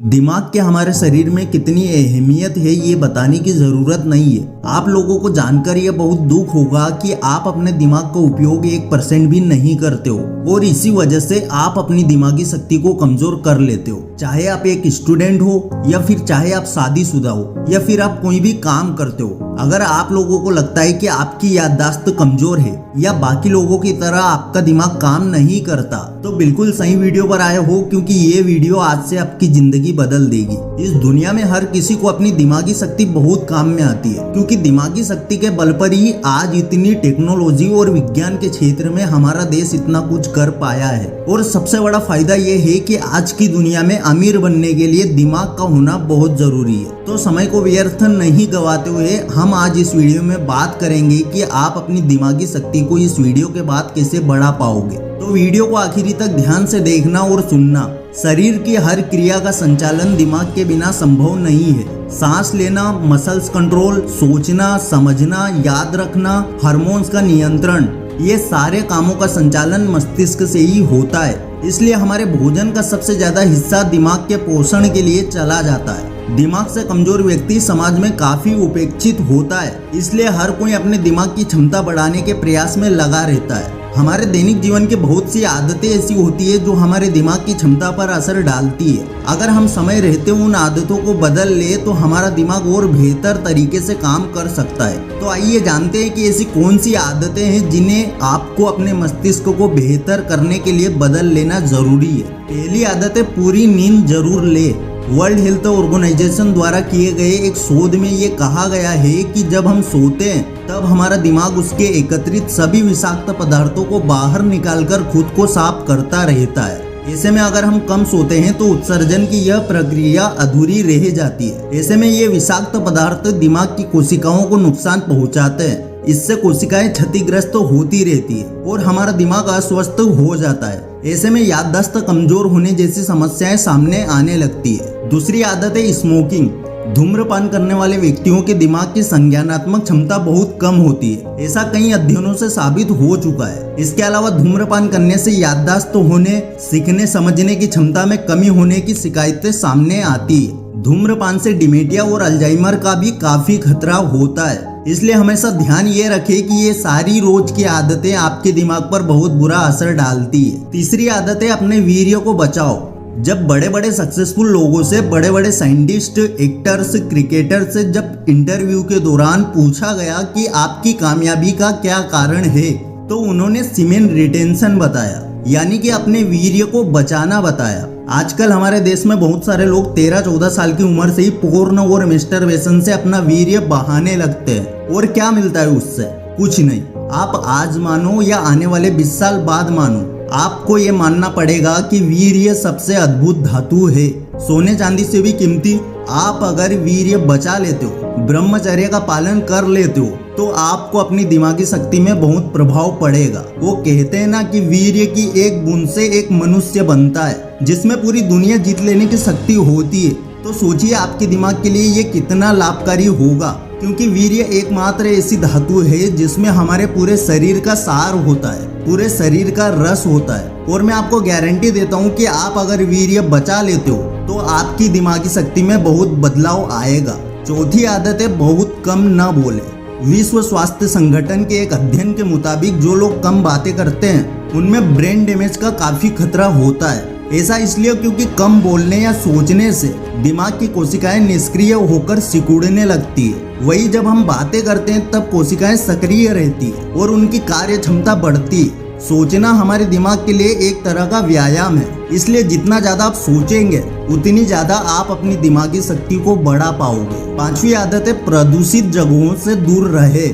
दिमाग के हमारे शरीर में कितनी अहमियत है ये बताने की जरूरत नहीं है। आप लोगों को जानकर यह बहुत दुख होगा कि आप अपने दिमाग का उपयोग 1% भी नहीं करते हो और इसी वजह से आप अपनी दिमागी शक्ति को कमजोर कर लेते हो। चाहे आप एक स्टूडेंट हो या फिर चाहे आप शादीशुदा हो या फिर आप कोई भी काम करते हो, अगर आप लोगों को लगता है कि आपकी याददाश्त कमजोर है या बाकी लोगों की तरह आपका दिमाग काम नहीं करता, तो बिल्कुल सही वीडियो पर आए हो, क्योंकि ये वीडियो आज से आपकी जिंदगी बदल देगी। इस दुनिया में हर किसी को अपनी दिमागी शक्ति बहुत काम में आती है, क्योंकि दिमागी शक्ति के बल पर ही आज इतनी टेक्नोलॉजी और विज्ञान के क्षेत्र में हमारा देश इतना कुछ कर पाया है। और सबसे बड़ा फायदा ये है कि आज की दुनिया में अमीर बनने के लिए दिमाग का होना बहुत जरूरी है। तो समय को व्यर्थ नहीं गवाते हुए हम आज इस वीडियो में बात करेंगे कि आप अपनी दिमागी शक्ति को इस वीडियो के बाद कैसे बढ़ा पाओगे। तो वीडियो को आखिरी तक ध्यान से देखना और सुनना। शरीर की हर क्रिया का संचालन दिमाग के बिना संभव नहीं है। सांस लेना, मसल्स कंट्रोल, सोचना, समझना, याद रखना, हार्मोन्स का नियंत्रण, ये सारे कामों का संचालन मस्तिष्क से ही होता है। इसलिए हमारे भोजन का सबसे ज्यादा हिस्सा दिमाग के पोषण के लिए चला जाता है। दिमाग से कमजोर व्यक्ति समाज में काफी उपेक्षित होता है, इसलिए हर कोई अपने दिमाग की क्षमता बढ़ाने के प्रयास में लगा रहता है। हमारे दैनिक जीवन की बहुत सी आदतें ऐसी होती है जो हमारे दिमाग की क्षमता पर असर डालती है। अगर हम समय रहते उन आदतों को बदल ले तो हमारा दिमाग और बेहतर तरीके से काम कर सकता है। तो आइए जानते हैं कि ऐसी कौन सी आदतें हैं जिन्हें आपको अपने मस्तिष्क को बेहतर करने के लिए बदल लेना जरूरी है। पहली आदत है पूरी नींद जरूर ले। वर्ल्ड हेल्थ ऑर्गेनाइजेशन द्वारा किए गए एक शोध में ये कहा गया है कि जब हम सोते हैं तब हमारा दिमाग उसके एकत्रित सभी विषाक्त पदार्थों को बाहर निकालकर खुद को साफ करता रहता है। ऐसे में अगर हम कम सोते हैं तो उत्सर्जन की यह प्रक्रिया अधूरी रह जाती है। ऐसे में ये विषाक्त पदार्थ दिमाग की कोशिकाओं को नुकसान पहुंचाते हैं। इससे कोशिकाएं क्षतिग्रस्त होती रहती है और हमारा दिमाग अस्वस्थ हो जाता है। ऐसे में याददाश्त कमजोर होने जैसी समस्याएं सामने आने लगती है। दूसरी आदत है स्मोकिंग। धूम्रपान करने वाले व्यक्तियों के दिमाग की संज्ञानात्मक क्षमता बहुत कम होती है। ऐसा कई अध्ययनों से साबित हो चुका है। इसके अलावा धूम्रपान करने से याददाश्त होने, सीखने समझने की क्षमता में कमी होने की शिकायतें सामने आती है। धूम्रपान से डिमेंशिया और अल्जाइमर का भी काफी खतरा होता है। इसलिए हमेशा ध्यान ये रखें कि ये सारी रोज की आदतें आपके दिमाग पर बहुत बुरा असर डालती है। तीसरी आदत है अपने वीर्य को बचाओ। जब बड़े बड़े सक्सेसफुल लोगों से, बड़े बड़े साइंटिस्ट, एक्टर्स, क्रिकेटर से जब इंटरव्यू के दौरान पूछा गया कि आपकी कामयाबी का क्या कारण है, तो उन्होंने सीमेन रिटेंशन बताया, यानी कि अपने वीर्य को बचाना बताया। आजकल हमारे देश में बहुत सारे लोग 13-14 साल की उम्र से ही पोर्न और मास्टरबेशन से अपना वीर्य बहाने लगते हैं। और क्या मिलता है उससे? कुछ नहीं। आप आज मानो या आने वाले 20 साल बाद मानो, आपको ये मानना पड़ेगा कि वीर्य सबसे अद्भुत धातु है, सोने चांदी से भी कीमती। आप अगर वीर्य बचा लेते हो, ब्रह्मचर्य का पालन कर लेते हो, तो आपको अपनी दिमागी शक्ति में बहुत प्रभाव पड़ेगा। वो कहते हैं ना कि वीर्य की एक बूंद से एक मनुष्य बनता है, जिसमें पूरी दुनिया जीत लेने की शक्ति होती है। तो सोचिए आपके दिमाग के लिए ये कितना लाभकारी होगा, क्योंकि वीर्य एकमात्र ऐसी धातु है जिसमें हमारे पूरे शरीर का सार होता है, पूरे शरीर का रस होता है। और मैं आपको गारंटी देता हूँ कि आप अगर वीर्य बचा लेते हो तो आपकी दिमागी शक्ति में बहुत बदलाव आएगा। चौथी आदत है बहुत कम न बोले। विश्व स्वास्थ्य संगठन के एक अध्ययन के मुताबिक जो लोग कम बातें करते हैं उनमें ब्रेन डैमेज का काफी खतरा होता है। ऐसा इसलिए क्योंकि कम बोलने या सोचने से दिमाग की कोशिकाएं निष्क्रिय होकर सिकुड़ने लगती है। वही जब हम बातें करते हैं तब कोशिकाएं सक्रिय रहती है और उनकी कार्य क्षमता बढ़ती है। सोचना हमारे दिमाग के लिए एक तरह का व्यायाम है, इसलिए जितना ज्यादा आप सोचेंगे उतनी ज्यादा आप अपनी दिमागी शक्ति को बढ़ा पाओगे। पांचवी आदत है प्रदूषित जगहों से दूर रहे।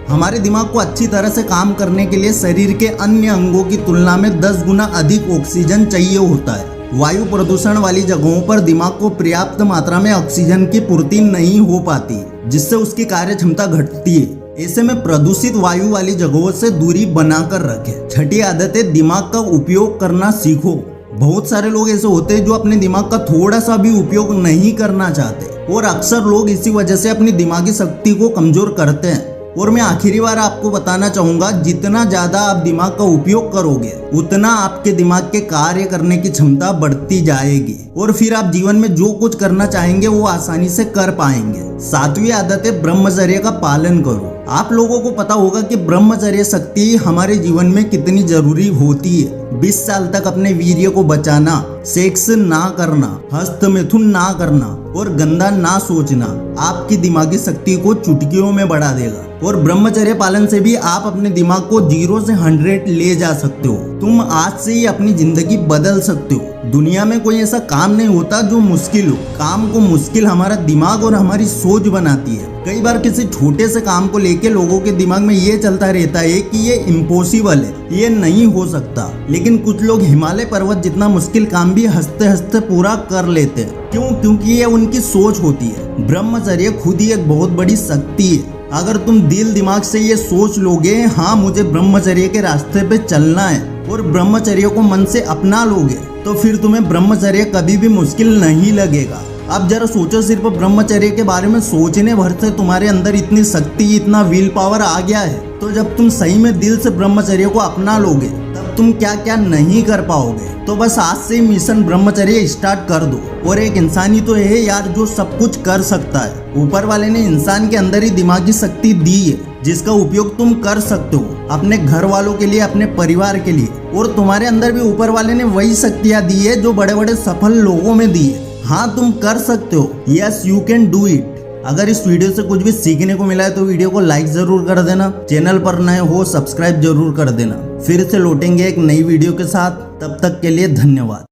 हमारे दिमाग को अच्छी तरह से काम करने के लिए शरीर के अन्य अंगों की तुलना में 10 गुना अधिक ऑक्सीजन चाहिए होता है। वायु प्रदूषण वाली जगहों पर दिमाग को पर्याप्त मात्रा में ऑक्सीजन की पूर्ति नहीं हो पाती, जिससे उसकी कार्य क्षमता घटती है। ऐसे में प्रदूषित वायु वाली जगहों से दूरी बनाकर रखें। छठी आदत है दिमाग का उपयोग करना सीखो। बहुत सारे लोग ऐसे होते हैं जो अपने दिमाग का थोड़ा सा भी उपयोग नहीं करना चाहते, और अक्सर लोग इसी वजह से अपनी दिमागी शक्ति को कमजोर करते हैं। और मैं आखिरी बार आपको बताना चाहूंगा, जितना ज्यादा आप दिमाग का उपयोग करोगे उतना आपके दिमाग के कार्य करने की क्षमता बढ़ती जाएगी और फिर आप जीवन में जो कुछ करना चाहेंगे वो आसानी से कर पाएंगे। 7वीं आदत है ब्रह्मचर्य का पालन करो। आप लोगों को पता होगा कि ब्रह्मचर्य शक्ति हमारे जीवन में कितनी जरूरी होती है। 20 साल तक अपने वीर्य को बचाना, सेक्स ना करना, हस्त मिथुन ना करना और गंदा ना सोचना आपकी दिमागी शक्ति को चुटकियों में बढ़ा देगा। और ब्रह्मचर्य पालन से भी आप अपने दिमाग को 0 से 100 ले जा सकते हो। तुम आज से ही अपनी जिंदगी बदल सकते हो। दुनिया में कोई ऐसा काम नहीं होता जो मुश्किल हो। काम को मुश्किल हमारा दिमाग और हमारी सोच बनाती है। कई बार किसी छोटे से काम को लेके लोगों के दिमाग में ये चलता रहता है कि ये इम्पॉसिबल है, ये नहीं हो सकता। लेकिन कुछ लोग हिमालय पर्वत जितना मुश्किल काम भी हंसते हंसते पूरा कर लेते हैं। क्यों? क्योंकि ये उनकी सोच होती है। ब्रह्मचर्य खुद ही एक बहुत बड़ी शक्ति है। अगर तुम दिल दिमाग से ये सोच लोगे, हाँ मुझे ब्रह्मचर्य के रास्ते पे चलना है, और ब्रह्मचर्य को मन से अपना लोगे, तो फिर तुम्हें ब्रह्मचर्य कभी भी मुश्किल नहीं लगेगा। अब जरा सोचो, सिर्फ ब्रह्मचर्य के बारे में सोचने भर से तुम्हारे अंदर इतनी शक्ति, इतना विल पावर आ गया है, तो जब तुम सही में दिल से ब्रह्मचर्य को अपना लोगे तब तुम क्या क्या नहीं कर पाओगे। तो बस आज से मिशन ब्रह्मचर्य स्टार्ट कर दो। और एक इंसान ही तो है यार जो सब कुछ कर सकता है। ऊपर वाले ने इंसान के अंदर ही दिमागी शक्ति दी है जिसका उपयोग तुम कर सकते हो अपने घर वालों के लिए, अपने परिवार के लिए। और तुम्हारे अंदर भी ऊपर वाले ने वही शक्तियाँ दी है जो बड़े बड़े सफल लोगों में दी है। हाँ तुम कर सकते हो। Yes you can do it. अगर इस वीडियो से कुछ भी सीखने को मिला है तो वीडियो को लाइक जरूर कर देना। चैनल पर नए हो सब्सक्राइब जरूर कर देना। फिर से लौटेंगे एक नई वीडियो के साथ। तब तक के लिए धन्यवाद।